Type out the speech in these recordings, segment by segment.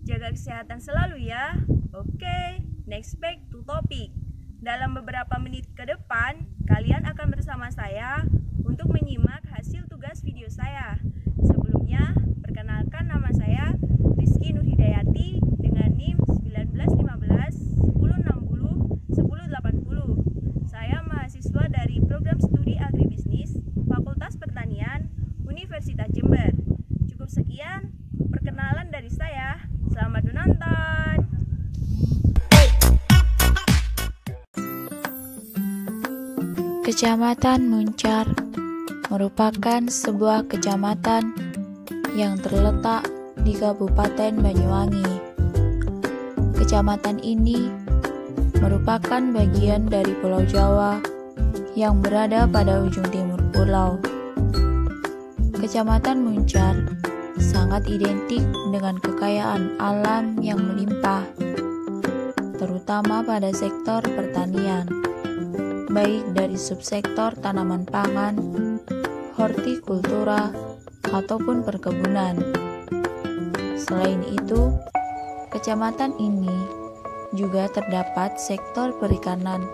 Jaga kesehatan selalu ya. Oke, next back to topic. Dalam beberapa menit ke depan, kalian akan bersama saya untuk menyimak hasil tugas video saya. Sebelumnya, perkenalkan nama saya Rizky Nurhidayati dengan NIM 1915 1060 1080. Saya mahasiswa dari program studi agribisnis Fakultas Pertanian Universitas Jember. Cukup sekian perkenalan dari saya. Selamat menonton. Kecamatan Muncar merupakan sebuah kecamatan yang terletak di Kabupaten Banyuwangi. Kecamatan ini merupakan bagian dari Pulau Jawa yang berada pada ujung timur pulau. Kecamatan Muncar sangat identik dengan kekayaan alam yang melimpah, terutama pada sektor pertanian, baik dari subsektor tanaman pangan, hortikultura, ataupun perkebunan. Selain itu, kecamatan ini juga terdapat sektor perikanan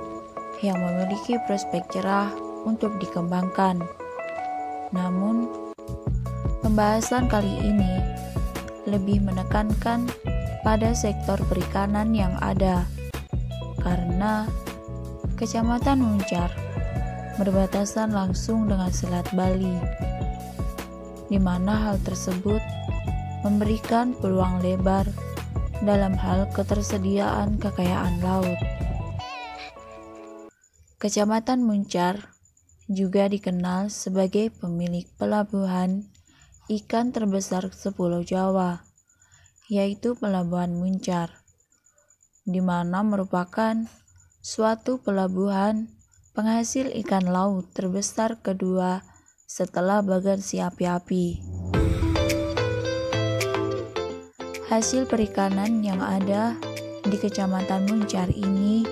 yang memiliki prospek cerah untuk dikembangkan. Namun, pembahasan kali ini lebih menekankan pada sektor perikanan yang ada, karena Kecamatan Muncar berbatasan langsung dengan Selat Bali, di mana hal tersebut memberikan peluang lebar dalam hal ketersediaan kekayaan laut. Kecamatan Muncar juga dikenal sebagai pemilik pelabuhan ikan terbesar sepulau Jawa, yaitu Pelabuhan Muncar, di mana merupakan suatu pelabuhan penghasil ikan laut terbesar kedua setelah Bagasi Api-Api. Hasil perikanan yang ada di Kecamatan Muncar ini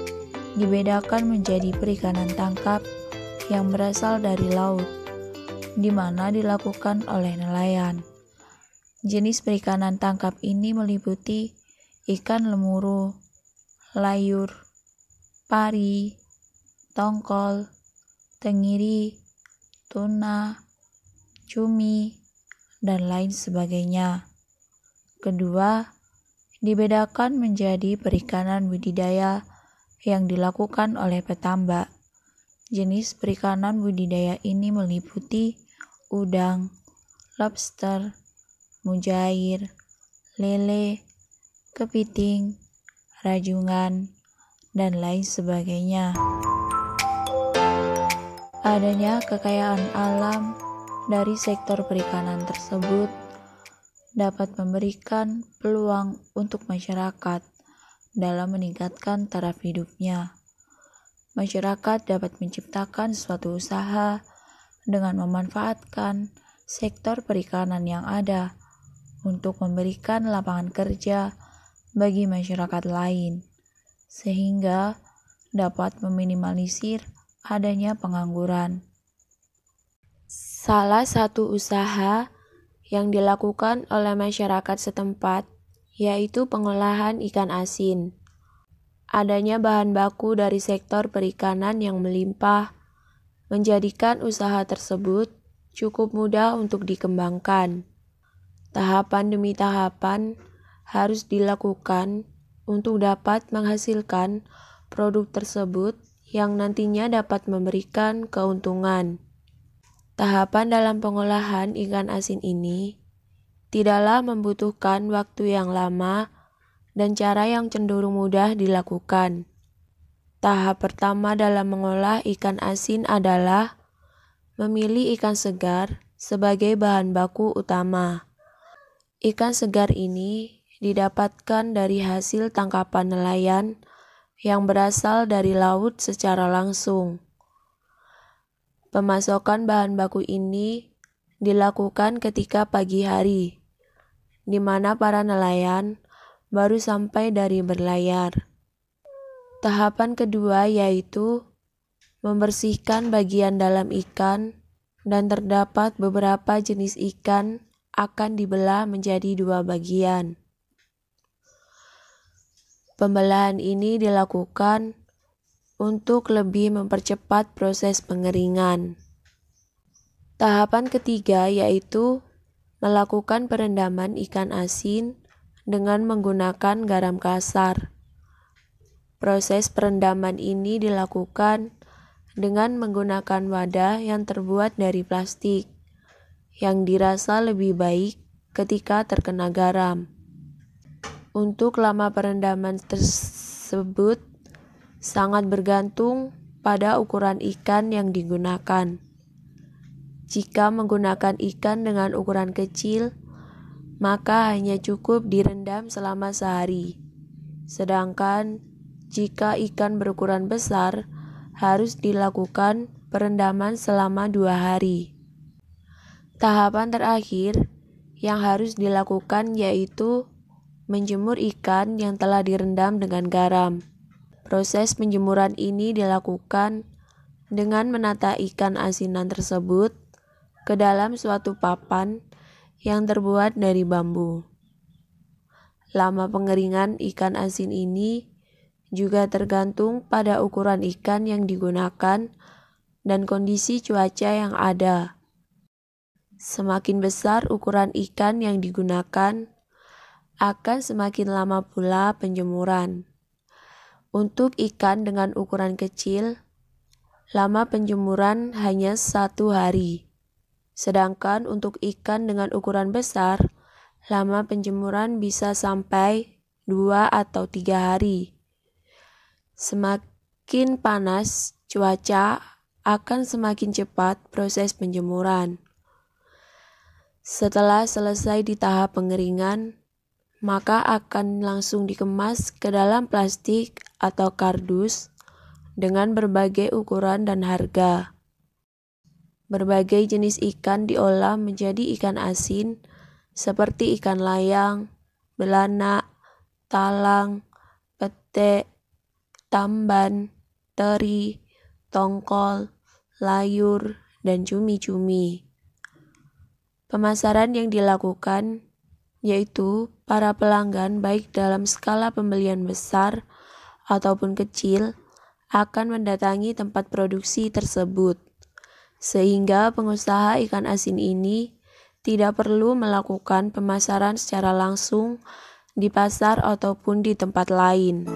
dibedakan menjadi perikanan tangkap yang berasal dari laut, di mana dilakukan oleh nelayan. Jenis perikanan tangkap ini meliputi ikan lemuru, layur, pari, tongkol, tenggiri, tuna, cumi, dan lain sebagainya. Kedua, dibedakan menjadi perikanan budidaya yang dilakukan oleh petambak. Jenis perikanan budidaya ini meliputi udang, lobster, mujair, lele, kepiting, rajungan, dan lain sebagainya. Adanya kekayaan alam dari sektor perikanan tersebut dapat memberikan peluang untuk masyarakat dalam meningkatkan taraf hidupnya. Masyarakat dapat menciptakan suatu usaha dengan memanfaatkan sektor perikanan yang ada untuk memberikan lapangan kerja bagi masyarakat lain, sehingga dapat meminimalisir adanya pengangguran. Salah satu usaha yang dilakukan oleh masyarakat setempat yaitu pengolahan ikan asin. Adanya bahan baku dari sektor perikanan yang melimpah menjadikan usaha tersebut cukup mudah untuk dikembangkan. Tahapan demi tahapan harus dilakukan untuk dapat menghasilkan produk tersebut yang nantinya dapat memberikan keuntungan. Tahapan dalam pengolahan ikan asin ini tidaklah membutuhkan waktu yang lama dan cara yang cenderung mudah dilakukan. Tahap pertama dalam mengolah ikan asin adalah memilih ikan segar sebagai bahan baku utama. Ikan segar ini didapatkan dari hasil tangkapan nelayan yang berasal dari laut secara langsung. Pemasokan bahan baku ini dilakukan ketika pagi hari, di mana para nelayan baru sampai dari berlayar. Tahapan kedua yaitu membersihkan bagian dalam ikan, dan terdapat beberapa jenis ikan akan dibelah menjadi 2 bagian. Pembelahan ini dilakukan untuk lebih mempercepat proses pengeringan. Tahapan ketiga yaitu melakukan perendaman ikan asin dengan menggunakan garam kasar. Proses perendaman ini dilakukan dengan menggunakan wadah yang terbuat dari plastik, yang dirasa lebih baik ketika terkena garam. Untuk lama perendaman tersebut sangat bergantung pada ukuran ikan yang digunakan. Jika menggunakan ikan dengan ukuran kecil, maka hanya cukup direndam selama sehari. Sedangkan jika ikan berukuran besar, harus dilakukan perendaman selama 2 hari. Tahapan terakhir yang harus dilakukan yaitu menjemur ikan yang telah direndam dengan garam. Proses penjemuran ini dilakukan dengan menata ikan asinan tersebut ke dalam suatu papan yang terbuat dari bambu. Lama pengeringan ikan asin ini juga tergantung pada ukuran ikan yang digunakan dan kondisi cuaca yang ada. Semakin besar ukuran ikan yang digunakan, akan semakin lama pula penjemuran. Untuk ikan dengan ukuran kecil, lama penjemuran hanya 1 hari. Sedangkan untuk ikan dengan ukuran besar, lama penjemuran bisa sampai 2 atau 3 hari. Semakin panas cuaca, akan semakin cepat proses penjemuran. Setelah selesai di tahap pengeringan, maka akan langsung dikemas ke dalam plastik atau kardus dengan berbagai ukuran dan harga. Berbagai jenis ikan diolah menjadi ikan asin seperti ikan layang, belanak, talang, pete, tamban, teri, tongkol, layur, dan cumi-cumi. Pemasaran yang dilakukan yaitu para pelanggan baik dalam skala pembelian besar ataupun kecil akan mendatangi tempat produksi tersebut, sehingga pengusaha ikan asin ini tidak perlu melakukan pemasaran secara langsung di pasar ataupun di tempat lain.